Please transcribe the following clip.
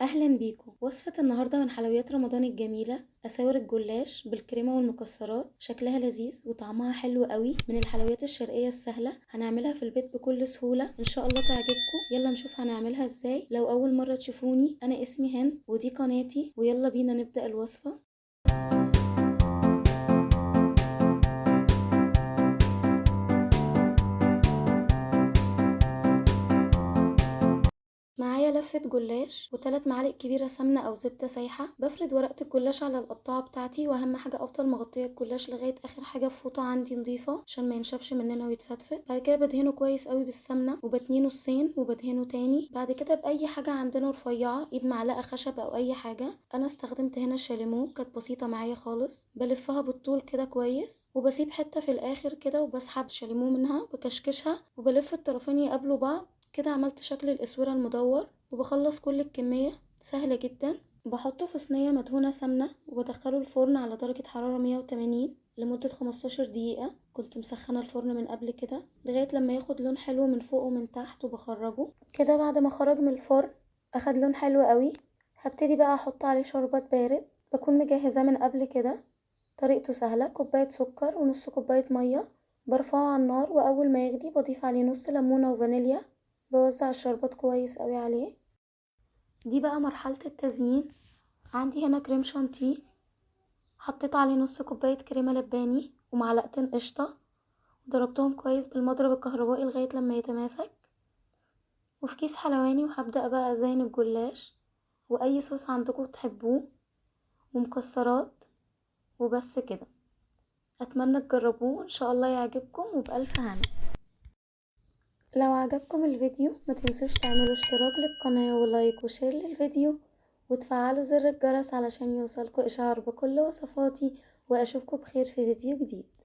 اهلا بيكم. وصفة النهاردة من حلويات رمضان الجميلة، اساور الجلاش بالكريمة والمكسرات. شكلها لذيذ وطعمها حلو قوي، من الحلويات الشرقية السهلة. هنعملها في البيت بكل سهولة ان شاء الله تعجبكم. يلا نشوف هنعملها ازاي. لو اول مرة تشوفوني، انا اسمي هند ودي قناتي، ويلا بينا نبدأ الوصفة. معايا لفة جلاش و3 معالق كبيرة سمنة او زبدة سايحة. بفرد ورقة الجلاش على القطاعة بتاعتي، واهم حاجة افضل مغطية الجلاش لغاية اخر حاجة في فوطة عندي نظيفة عشان ما ينشفش مننا ويتفتفت. بعد كده بدهنه كويس قوي بالسمنة وبتنيه نصين وبدهنه تاني. بعد كده باي حاجة عندنا رفيعة، ايد معلقة خشب او اي حاجة. انا استخدمت هنا الشاليمو، كانت بسيطة معايا خالص. بلفها بالطول كده كويس، وبسيب حتة في الاخر كده وبسحب الشاليمو منها بكشكشها، وبلف الطرفين يقابلوا بعض. كده عملت شكل الاسوره المدور، وبخلص كل الكمية. سهلة جدا. بحطه في صينية مدهونة سمنة وبدخله الفرن على درجة حرارة 180 لمدة 15 دقيقة. كنت مسخنة الفرن من قبل كده لغاية لما ياخد لون حلو من فوق ومن تحت، وبخرجه كده. بعد ما خرج من الفرن اخد لون حلو قوي. هبتدي بقى احط عليه شربات بارد، بكون مجهزاه من قبل كده. طريقته سهلة: كوباية سكر ونص كوباية مية، برفعه على النار، واول ما يغلي بضيف عليه نص ليمونة وفانيليا. بوزع الشربات كويس قوي عليه. دي بقى مرحلة التزيين. عندي هنا كريم شانتيه، حطيت عليه نص كوباية كريمة لباني ومعلقتين قشطة، ضربتهم كويس بالمضرب الكهربائي لغاية لما يتماسك. وفي كيس حلواني، وهبدأ بقى ازين الجلاش واي صوص عندكم تحبوه ومكسرات. وبس كده. اتمنى تجربوه ان شاء الله يعجبكم، وبألف هنا. لو عجبكم الفيديو ما تنسوش تعملوا اشتراك للقناة ولايك وشير للفيديو، وتفعلوا زر الجرس علشان يوصلكوا اشعار بكل وصفاتي. واشوفكم بخير في فيديو جديد.